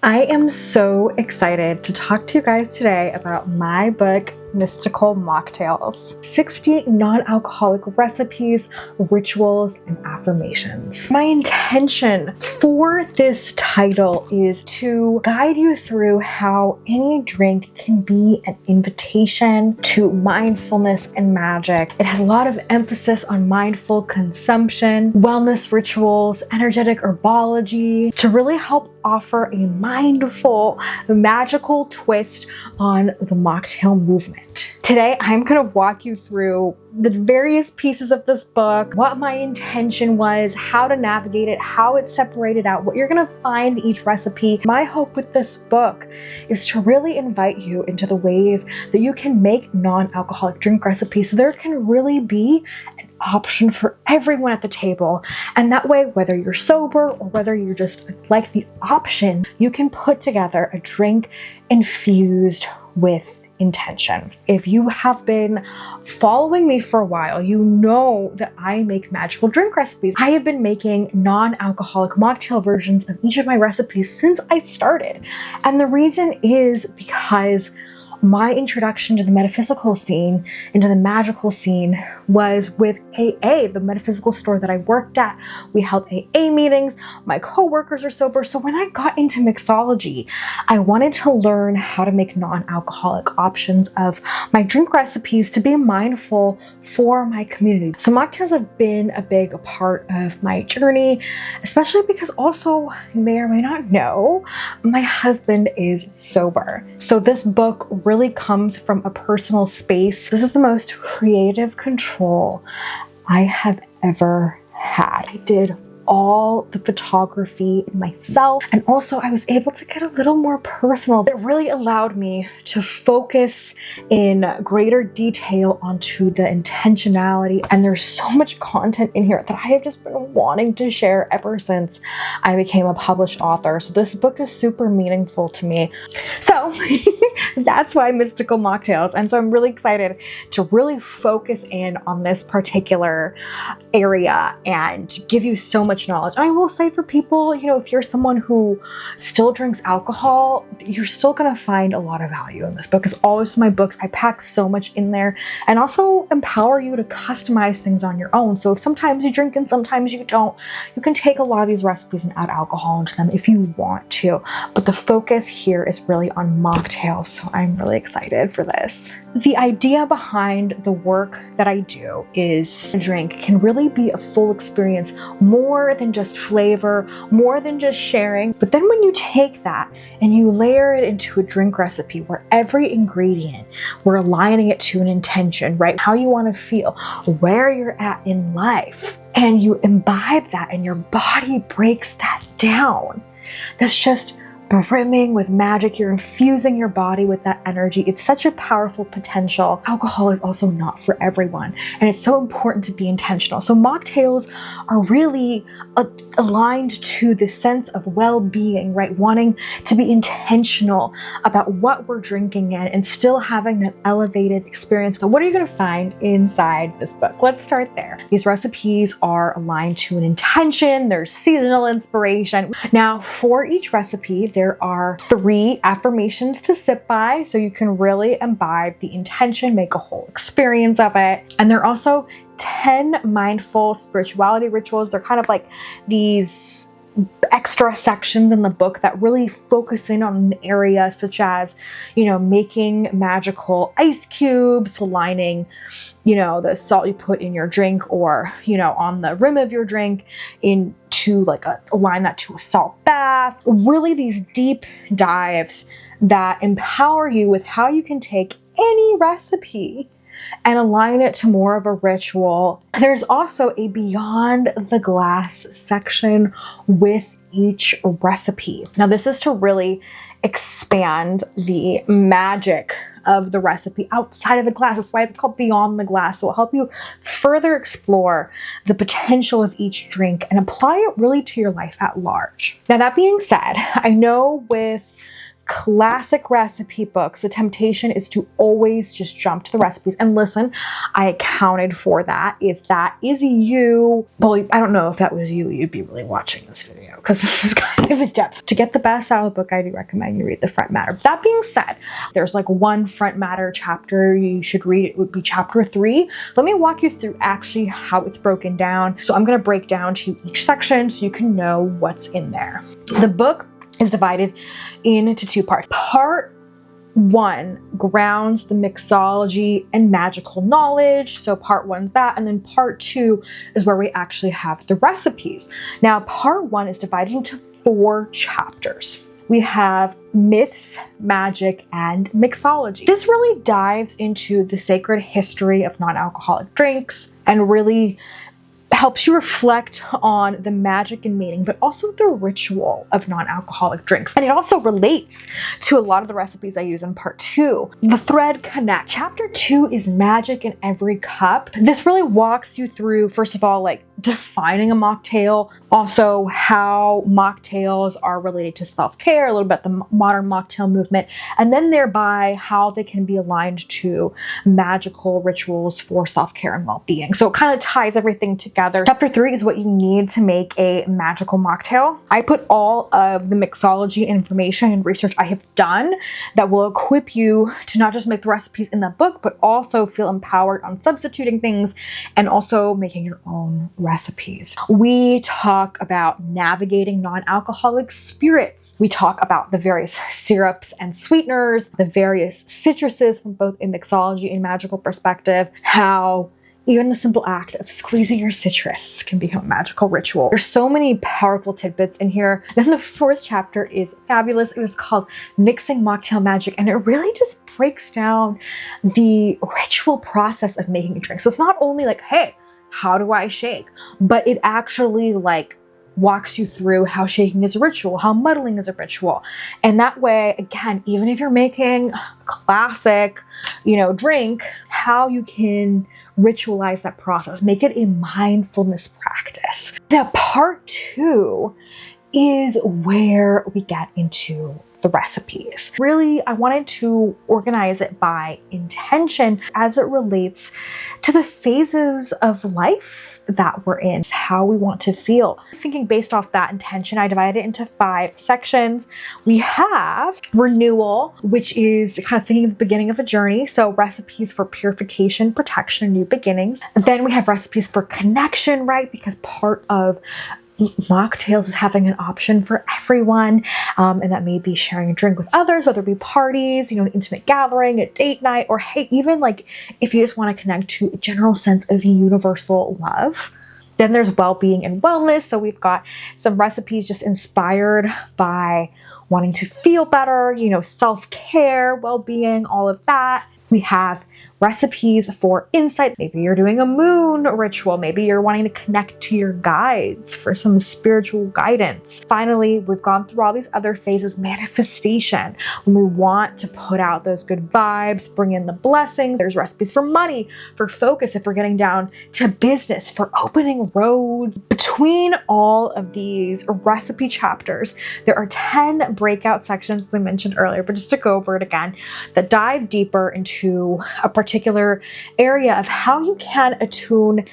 I am so excited to talk to you guys today about my book, Mystical Mocktails, 60 non-alcoholic recipes, rituals, and affirmations. My intention for this title is to guide you through how any drink can be an invitation to mindfulness and magic. It has a lot of emphasis on mindful consumption, wellness rituals, energetic herbology, to really help offer a mindful, magical twist on the mocktail movement. Today, I'm going to walk you through the various pieces of this book, what my intention was, how to navigate it, how it's separated out, what you're going to find in each recipe. My hope with this book is to really invite you into the ways that you can make non-alcoholic drink recipes so there can really be an option for everyone at the table. And that way, whether you're sober or whether you're just like the option, you can put together a drink infused with intention. If you have been following me for a while, you know that I make magical drink recipes. I have been making non-alcoholic mocktail versions of each of my recipes since I started. And the reason is because my introduction to the metaphysical scene, into the magical scene, was with AA, the metaphysical store that I worked at. We held AA meetings. My coworkers are sober. So when I got into mixology, I wanted to learn how to make non-alcoholic options of my drink recipes to be mindful for my community. So mocktails have been a big part of my journey, especially because also, you may or may not know, my husband is sober. So this book really comes from a personal space. This is the most creative control I have ever had. I did all the photography myself, and also I was able to get a little more personal. It really allowed me to focus in greater detail onto the intentionality, and there's so much content in here that I have just been wanting to share ever since I became a published author. So this book is super meaningful to me. So that's why Mystical Mocktails. And so I'm really excited to really focus in on this particular area and give you so much knowledge. And I will say for people, if you're someone who still drinks alcohol, you're still going to find a lot of value in this book. As always with my books, I pack so much in there and also empower you to customize things on your own. So if sometimes you drink and sometimes you don't, you can take a lot of these recipes and add alcohol into them if you want to. But the focus here is really on mocktails. So I'm really excited for this. The idea behind the work that I do is a drink can really be a full experience, more than just flavor, more than just sharing. But then when you take that and you layer it into a drink recipe where every ingredient, we're aligning it to an intention, right? How you want to feel, where you're at in life, and you imbibe that and your body breaks that down. That's just brimming with magic. You're infusing your body with that energy. It's such a powerful potential. Alcohol is also not for everyone, and it's so important to be intentional. So mocktails are really aligned to the sense of well-being, right? Wanting to be intentional about what we're drinking in and still having that elevated experience. So what are you going to find inside this book? Let's start there. These recipes are aligned to an intention. There's seasonal inspiration. Now, for each recipe, there are 3 affirmations to sit by, so you can really imbibe the intention, make a whole experience of it. And there are also 10 mindful spirituality rituals. They're kind of like these extra sections in the book that really focus in on an area such as, making magical ice cubes, aligning, the salt you put in your drink or, on the rim of your drink into align that to a salt bath. Really these deep dives that empower you with how you can take any recipe and align it to more of a ritual. There's also a beyond the glass section with each recipe. Now this is to really expand the magic of the recipe outside of the glass. That's why it's called Beyond the Glass. So it'll help you further explore the potential of each drink and apply it really to your life at large. Now that being said, I know with classic recipe books, the temptation is to always just jump to the recipes. And listen, I accounted for that. If that is you, well, I don't know if that was you, you'd be really watching this video because this is kind of in depth. To get the best out of the book, I do recommend you read the front matter. That being said, there's like one front matter chapter you should read. It would be chapter 3. Let me walk you through actually how it's broken down. So I'm going to break down to each section so you can know what's in there. The book is divided into 2 parts. Part 1 grounds the mixology and magical knowledge. So part 1's that, and then part 2 is where we actually have the recipes. Now, part 1 is divided into 4 chapters. We have myths, magic, and mixology. This really dives into the sacred history of non-alcoholic drinks and really helps you reflect on the magic and meaning, but also the ritual of non-alcoholic drinks. And it also relates to a lot of the recipes I use in part 2. The thread connect. Chapter 2 is magic in every cup. This really walks you through, first of all, like defining a mocktail, also how mocktails are related to self-care, a little bit the modern mocktail movement, and then thereby how they can be aligned to magical rituals for self-care and well-being. So it kind of ties everything together. Chapter 3 is what you need to make a magical mocktail. I put all of the mixology information and research I have done that will equip you to not just make the recipes in the book, but also feel empowered on substituting things and also making your own recipes. We talk about navigating non-alcoholic spirits. We talk about the various syrups and sweeteners, the various citruses from both a mixology and magical perspective, how even the simple act of squeezing your citrus can become a magical ritual. There's so many powerful tidbits in here. Then the 4th chapter is fabulous. It was called Mixing Mocktail Magic, and it really just breaks down the ritual process of making a drink. So it's not only like, hey, how do I shake? But it actually like walks you through how shaking is a ritual, how muddling is a ritual. And that way, again, even if you're making a classic, drink, how you can ritualize that process, make it a mindfulness practice. Now, part 2 is where we get into the recipes. Really, I wanted to organize it by intention as it relates to the phases of life that we're in, how we want to feel. Thinking based off that intention, I divided it into 5 sections. We have renewal, which is kind of thinking of the beginning of a journey. So recipes for purification, protection, and new beginnings. And then we have recipes for connection, right? Because part of mocktails is having an option for everyone, and that may be sharing a drink with others, whether it be parties, an intimate gathering, a date night, or hey, even like if you just want to connect to a general sense of universal love. Then there's well-being and wellness. So we've got some recipes just inspired by wanting to feel better, self-care, well-being, all of that. We have recipes for insight. Maybe you're doing a moon ritual. Maybe you're wanting to connect to your guides for some spiritual guidance. Finally, we've gone through all these other phases. Manifestation, when we want to put out those good vibes, bring in the blessings. There's recipes for money, for focus, if we're getting down to business, for opening roads. Between all of these recipe chapters, there are 10 breakout sections, as I mentioned earlier, but just to go over it again, that dive deeper into a particular area of how you can attune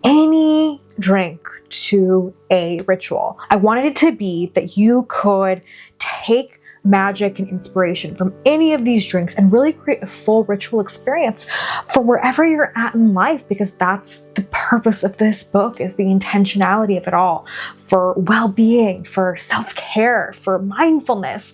any drink to a ritual. I wanted it to be that you could take magic and inspiration from any of these drinks and really create a full ritual experience for wherever you're at in life, because that's the purpose of this book, is the intentionality of it all, for well-being, for self-care, for mindfulness.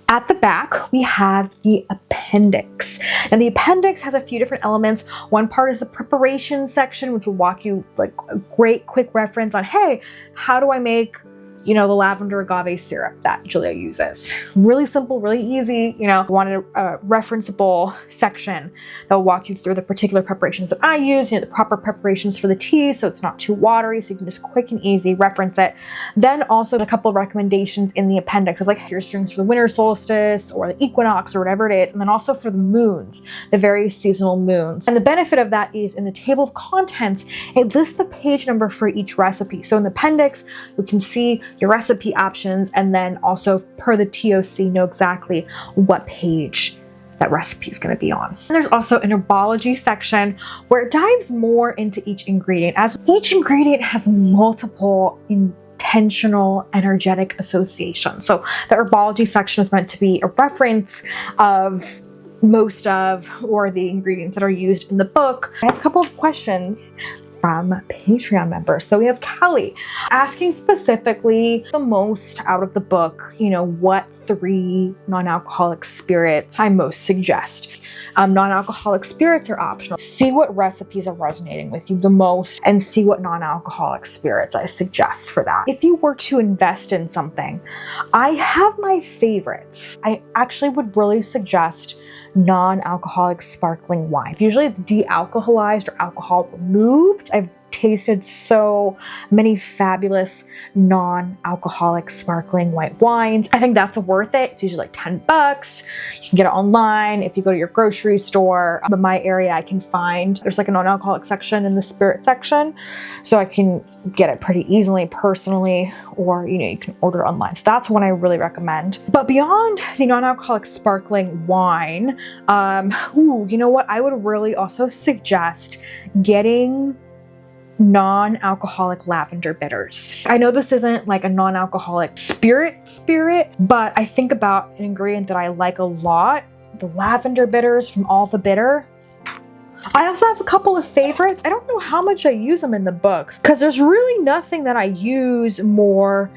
At the back, we have the appendix. And the appendix has a few different elements. One part is the preparation section, which will walk you like a great quick reference on, hey, how do I make the lavender agave syrup that Julia uses. Really simple, really easy. I wanted a referenceable section that will walk you through the particular preparations that I use, the proper preparations for the tea, so it's not too watery, so you can just quick and easy reference it. Then also a couple of recommendations in the appendix of like, here's drinks for the winter solstice or the equinox or whatever it is, and then also for the moons, the various seasonal moons. And the benefit of that is in the table of contents, it lists the page number for each recipe. So in the appendix, you can see your recipe options, and then also per the TOC know exactly what page that recipe is going to be on. And there's also an herbology section where it dives more into each ingredient, as each ingredient has multiple intentional energetic associations. So the herbology section is meant to be a reference of most of or the ingredients that are used in the book. I have a couple of questions from Patreon members. So we have Callie asking specifically the most out of the book, what 3 non-alcoholic spirits I most suggest. Non-alcoholic spirits are optional. See what recipes are resonating with you the most and see what non-alcoholic spirits I suggest for that. If you were to invest in something, I have my favorites. I actually would really suggest non-alcoholic sparkling wine. Usually it's de-alcoholized or alcohol removed. I've tasted so many fabulous non-alcoholic sparkling white wines. I think that's worth it. It's usually like $10. You can get it online if you go to your grocery store. In my area, I can find there's like a non-alcoholic section in the spirit section, so I can get it pretty easily personally, or you can order online. So that's one I really recommend. But beyond the non-alcoholic sparkling wine, you know what? I would really also suggest getting non-alcoholic lavender bitters. I know this isn't like a non-alcoholic spirit, but I think about an ingredient that I like a lot, the lavender bitters from All the Bitter. I also have a couple of favorites. I don't know how much I use them in the books because there's really nothing that I use more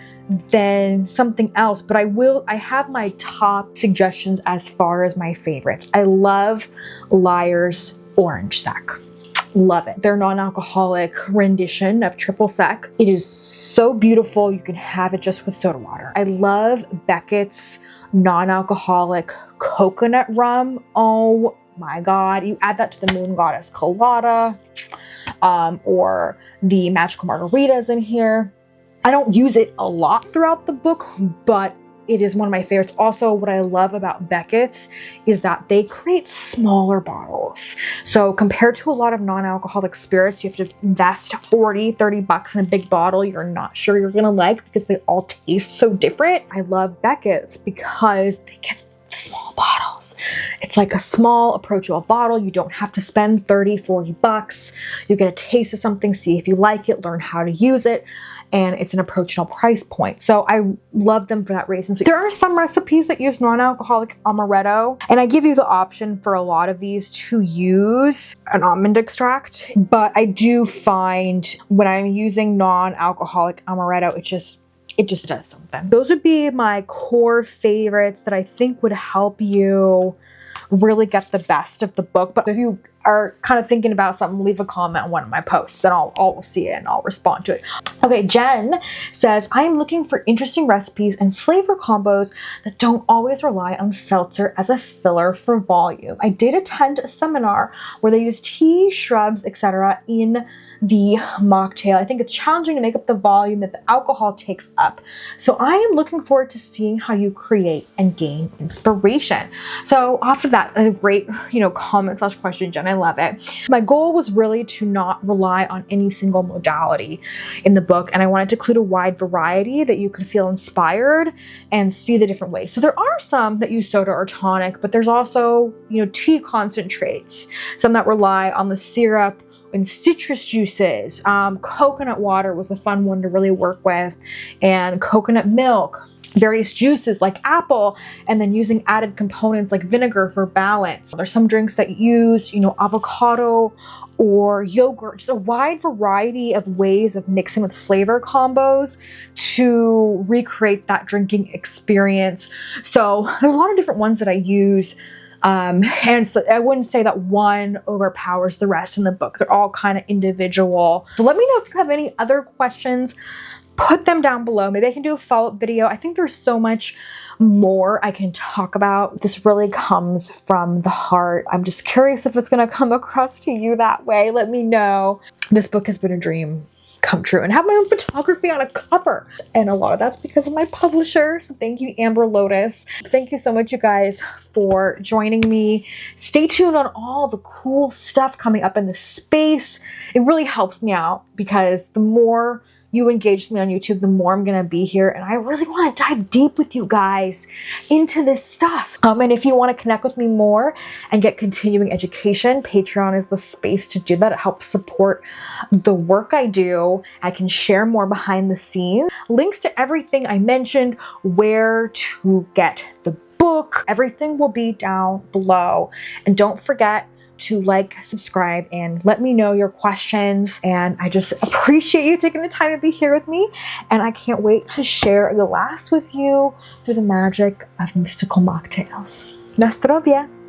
than something else, but I have my top suggestions as far as my favorites. I love Liar's Orange Sec. Love it. Their non-alcoholic rendition of triple sec. It is so beautiful. You can have it just with soda water. I love Beckett's non-alcoholic coconut rum. Oh my God. You add that to the Moon Goddess Colada, or the Magical Margaritas in here. I don't use it a lot throughout the book, but it is one of my favorites. Also, what I love about Beckett's is that they create smaller bottles. So compared to a lot of non-alcoholic spirits, you have to invest $40-$30 in a big bottle you're not sure you're gonna like because they all taste so different. I love Beckett's because they get the small bottles. It's like a small approachable bottle. You don't have to spend $30-$40. You get a taste of something, see if you like it, learn how to use it, and it's an approachable price point. So I love them for that reason. So there are some recipes that use non-alcoholic amaretto, and I give you the option for a lot of these to use an almond extract, but I do find when I'm using non-alcoholic amaretto, it just does something. Those would be my core favorites that I think would help you really get the best of the book. But if you are kind of thinking about something, leave a comment on one of my posts and I'll see it and I'll respond to it. Okay, Jen says, I am looking for interesting recipes and flavor combos that don't always rely on seltzer as a filler for volume. I did attend a seminar where they use tea, shrubs, etc. in the mocktail. I think it's challenging to make up the volume that the alcohol takes up. So I am looking forward to seeing how you create and gain inspiration. So after that, a great, comment / question, Jen. I love it. My goal was really to not rely on any single modality in the book. And I wanted to include a wide variety that you could feel inspired and see the different ways. So there are some that use soda or tonic, but there's also, tea concentrates, some that rely on the syrup and citrus juices. Coconut water was a fun one to really work with, and coconut milk, various juices like apple, and then using added components like vinegar for balance. There's some drinks that use, avocado or yogurt, just a wide variety of ways of mixing with flavor combos to recreate that drinking experience. So there's a lot of different ones that I use. And so I wouldn't say that one overpowers the rest in the book. They're all kind of individual. So let me know if you have any other questions. Put them down below. Maybe I can do a follow-up video. I think there's so much more I can talk about. This really comes from the heart. I'm just curious if it's going to come across to you that way. Let me know. This book has been a dream come true, and have my own photography on a cover, and a lot of that's because of my publisher. So thank you, Amber Lotus. Thank you so much, you guys, for joining me. Stay tuned on all the cool stuff coming up in the space. It really helps me out because the more you engage with me on YouTube, the more I'm going to be here. And I really want to dive deep with you guys into this stuff. And if you want to connect with me more and get continuing education, Patreon is the space to do that. It helps support the work I do. I can share more behind the scenes. Links to everything I mentioned, where to get the book, everything will be down below. And don't forget to like, subscribe, and let me know your questions. And I just appreciate you taking the time to be here with me. And I can't wait to share the last with you through the magic of Mystical Mocktails. Na zdrowie!